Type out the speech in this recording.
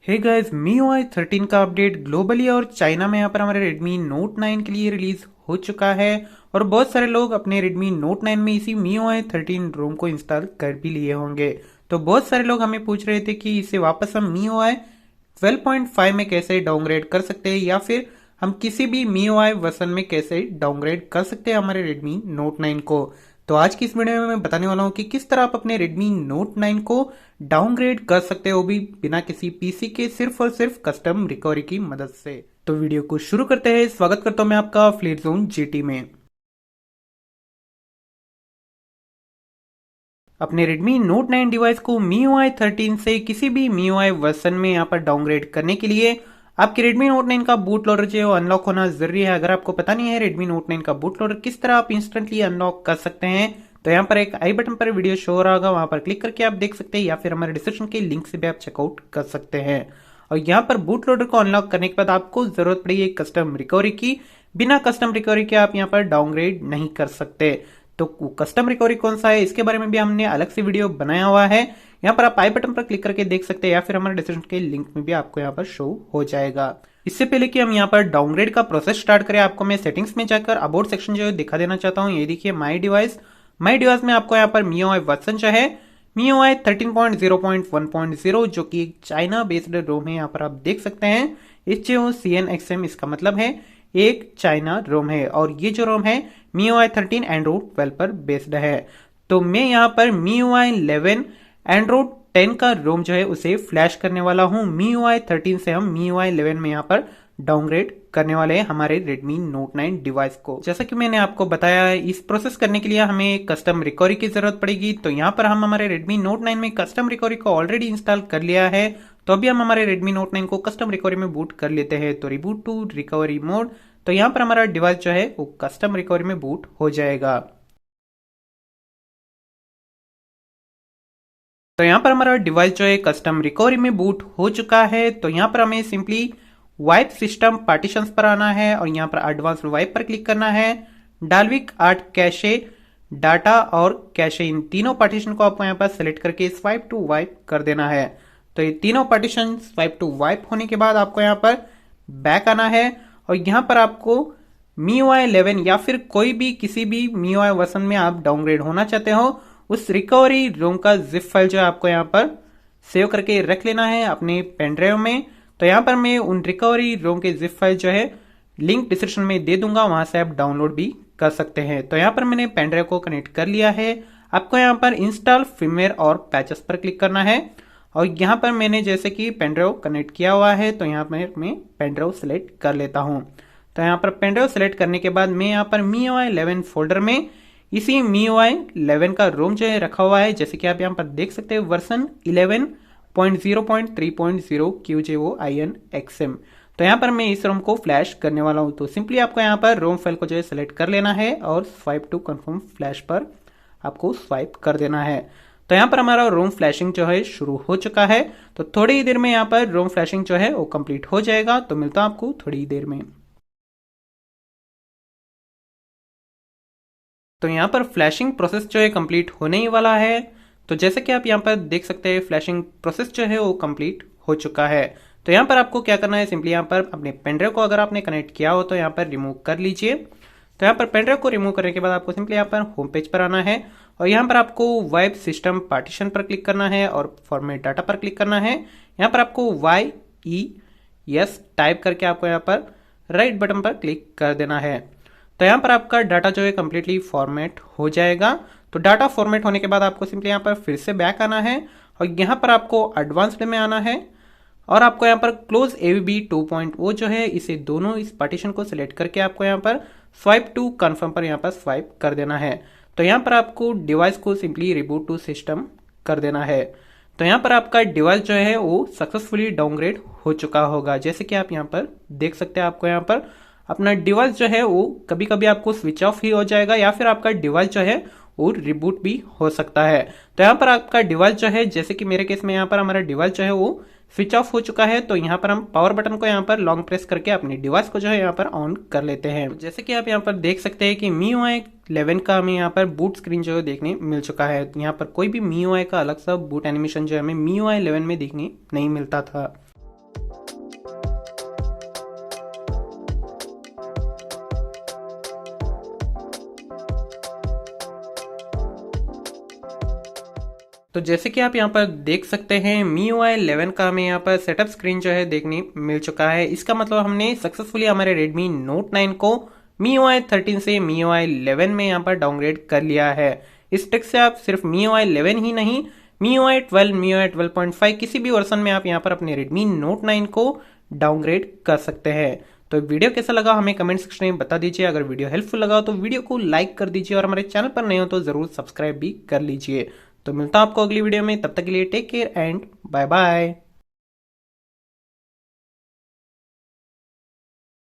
Hey guys, MIUI 13 का update globally और China में यहाँ पर हमारे Redmi Note 9 के लिए रिलीज हो चुका है और बहुत सारे लोग अपने Redmi Note 9 में इसी MIUI 13 रोम को इंस्टॉल कर भी लिए होंगे। तो बहुत सारे लोग हमें पूछ रहे थे कि इसे वापस हम MIUI 12.5 में कैसे डाउनग्रेड कर सकते हैं या फिर हम किसी भी MIUI वर्जन में कैसे डाउनग्रेड कर सकते हैं हमारे Redmi Note 9 को। तो आज की इस वीडियो में मैं बताने वाला हूं कि किस तरह आप अपने Redmi Note 9 को डाउनग्रेड कर सकते हो, भी बिना किसी पीसी के, सिर्फ और सिर्फ कस्टम रिकवरी की मदद से। तो वीडियो को शुरू करते हैं। स्वागत करता हूं मैं आपका फ्लीट जोन जीटी में। अपने Redmi Note 9 डिवाइस को MIUI 13 से किसी भी MIUI वर्जन में यहाँ पर डाउनग्रेड करने के लिए आपके Redmi Note 9 का बूट लोडर जो है वो अनलॉक होना जरूरी है। अगर आपको पता नहीं है Redmi Note 9 का बूट लोडर किस तरह आप इंस्टेंटली अनलॉक कर सकते हैं, तो यहाँ पर एक आई बटन पर वीडियो शो हो रहा होगा, वहां पर क्लिक करके आप देख सकते हैं या फिर हमारे डिस्क्रिप्शन के लिंक से भी आप चेकआउट कर सकते हैं। और यहाँ पर बूट लोडर को अनलॉक करने के बाद आपको जरूरत पड़ेगी कस्टम रिकवरी की। बिना कस्टम रिकवरी के आप यहाँ पर डाउनग्रेड नहीं कर सकते। तो कस्टम रिकवरी कौन सा है, इसके बारे में भी हमने अलग से वीडियो बनाया हुआ है। यहाँ पर आप आई बटन पर क्लिक करके देख सकते हैं या फिर हमारे डिस्क्रिप्शन के लिंक में भी आपको यहाँ पर शो हो जाएगा। इससे पहले कि हम यहाँ पर डाउनग्रेड का प्रोसेस स्टार्ट करें, आपको मैं सेटिंग्स में जाकर अबाउट सेक्शन जो है दिखा देना चाहता हूँ। ये देखिए माई डिवाइस में आपको यहाँ पर MIUI वर्जन जो है MIUI 13.0.1.0 जो कि चाइना बेस्ड रोम है, यहाँ पर आप देख सकते हैं HCNXM, इसका मतलब है एक चाइना रोम है। और ये जो रोम है MIUI 13 एंड्रॉइड 12 पर बेस्ड है। तो मैं यहाँ पर MIUI 11 एंड्रॉइड 10 का रोम जो है उसे फ्लैश करने वाला हूँ। MIUI 13 से हम MIUI 11 में यहाँ पर डाउनग्रेड करने वाले हैं हमारे Redmi Note 9 डिवाइस को। जैसा कि मैंने आपको बताया, इस प्रोसेस करने के लिए हमें कस्टम रिकवरी की जरूरत पड़ेगी। तो यहाँ पर हम हमारे Redmi Note 9 में कस्टम रिकवरी को ऑलरेडी इंस्टॉल कर लिया है। तो अभी हम हमारे Redmi Note 9 को कस्टम रिकवरी में बूट कर लेते हैं। तो रिबूट टू रिकवरी मोड, तो यहाँ पर हमारा डिवाइस जो है वो कस्टम रिकवरी में बूट हो जाएगा। तो यहाँ पर हमारा डिवाइस जो है कस्टम रिकवरी में बूट हो चुका है। तो यहाँ पर हमें सिंपली वाइप सिस्टम पार्टीशंस पर आना है और यहाँ पर एडवांस वाइप पर क्लिक करना है। डाल्विक 8 कैशे, डाटा और कैशे, इन तीनों पार्टीशन को आपको यहाँ पर सेलेक्ट करके स्वाइप टू वाइप कर देना है। तो ये तीनों पार्टीशन स्वाइप टू वाइप होने के बाद आपको यहाँ पर बैक आना है और यहाँ पर आपको MIUI 11 या फिर कोई भी किसी भी MIUI वर्जन में आप डाउनग्रेड होना चाहते हो, उस रिकवरी रोम का जिप फाइल जो है आपको यहाँ पर सेव करके रख लेना है अपने पेन ड्राइव में। तो यहाँ पर मैं उन रिकवरी रोम के जिप फाइल जो है लिंक डिस्क्रिप्शन में दे दूंगा, वहां से आप डाउनलोड भी कर सकते हैं। तो यहाँ पर मैंने पेन ड्राइव को कनेक्ट कर लिया है। आपको यहाँ पर इंस्टॉल फर्मवेयर और पैचेस पर क्लिक करना है और यहाँ पर मैंने जैसे कि पेन ड्राइव कनेक्ट किया हुआ है, तो यहाँ पर मैं पेन ड्राइव सेलेक्ट कर लेता हूँ। तो यहाँ पर पेन ड्राइव सेलेक्ट करने के बाद मैं यहाँ पर MIUI 11 फोल्डर में इसी MIUI 11 का रोम जो है रखा हुआ है, जैसे कि आप यहाँ पर देख सकते हैं वर्जन 11.0.3.0 QJOINXM। तो यहाँ पर मैं इस रोम को फ्लैश करने वाला हूँ। तो सिंपली आपको यहाँ पर रोम फाइल को जो है सेलेक्ट कर लेना है और स्वाइप टू कंफर्म फ्लैश पर आपको स्वाइप कर देना है। तो यहाँ पर हमारा रोम फ्लैशिंग जो है शुरू हो चुका है। तो थोड़ी ही देर में यहाँ पर रोम फ्लैशिंग जो है वो कंप्लीट हो जाएगा। तो मिलता हूँ आपको थोड़ी ही देर में। तो यहाँ पर फ्लैशिंग प्रोसेस जो है कंप्लीट होने ही वाला है। तो जैसे कि आप यहाँ पर देख सकते हैं फ्लैशिंग प्रोसेस जो है वो कंप्लीट हो चुका है। तो यहाँ पर आपको क्या करना है, सिंपली यहाँ पर अपने पेनड्राइव को अगर आपने कनेक्ट किया हो तो यहाँ पर रिमूव कर लीजिए। तो यहाँ पर पेनड्राइव को रिमूव करने के बाद आपको सिंपली यहाँ पर होम पेज पर आना है और यहाँ पर आपको वाइप सिस्टम पार्टीशन पर क्लिक करना है और फॉर्मेट डाटा पर क्लिक करना है। यहाँ पर आपको YES टाइप करके आपको यहाँ पर राइट बटन पर क्लिक कर देना है। तो यहाँ पर आपका डाटा जो है कंप्लीटली फॉर्मेट हो जाएगा। तो डाटा फॉर्मेट होने के बाद आपको सिंपली यहाँ पर फिर से बैक आना है और यहाँ पर आपको एडवांस्ड में आना है और आपको यहाँ पर क्लोज AVB 2.0 जो है इसे दोनों इस पार्टीशन को सिलेक्ट करके आपको यहाँ पर स्वाइप टू कन्फर्म पर यहाँ पर स्वाइप कर देना है। तो यहाँ पर आपको डिवाइस को सिंपली रिबूट टू सिस्टम कर देना है। तो यहाँ पर आपका डिवाइस जो है वो सक्सेसफुली डाउनग्रेड हो चुका होगा। जैसे कि आप यहाँ पर देख सकते हैं, आपको यहाँ पर अपना डिवाइस जो है वो कभी कभी आपको स्विच ऑफ ही हो जाएगा या फिर आपका डिवाइस जो है वो रिबूट भी हो सकता है। तो यहाँ पर आपका डिवाइस जो है, जैसे कि मेरे केस में यहाँ पर हमारा डिवाइस जो है वो स्विच ऑफ हो चुका है। तो यहाँ पर हम पावर बटन को यहाँ पर लॉन्ग प्रेस करके अपने डिवाइस को जो है यहाँ पर ऑन कर लेते हैं। जैसे कि आप यहाँ पर देख सकते हैं कि MIUI 11 का हमें यहाँ पर बूट स्क्रीन जो है देखने मिल चुका है। यहाँ पर कोई भी MIUI का अलग सा बूट एनिमेशन जो है हमें MIUI 11 में देखने नहीं मिलता था। तो जैसे कि आप यहाँ पर देख सकते हैं MIUI 11 का हमें यहाँ पर सेटअप स्क्रीन जो है देखने मिल चुका है। इसका मतलब हमने सक्सेसफुली हमारे Redmi Note 9 को MIUI 13 से MIUI 11 में यहाँ पर डाउनग्रेड कर लिया है। इस ट्रिक से आप सिर्फ MIUI 11 ही नहीं, MIUI 12, MIUI 12.5 किसी भी वर्जन में आप यहाँ पर अपने Redmi Note 9 को डाउनग्रेड कर सकते हैं। तो वीडियो कैसा लगा हमें कमेंट सेक्शन में बता दीजिए। अगर वीडियो हेल्पफुल लगा तो वीडियो को लाइक कर दीजिए और हमारे चैनल पर नए हो तो जरूर सब्सक्राइब भी कर लीजिए। तो मिलता हूं आपको अगली वीडियो में, तब तक के लिए take care and bye bye.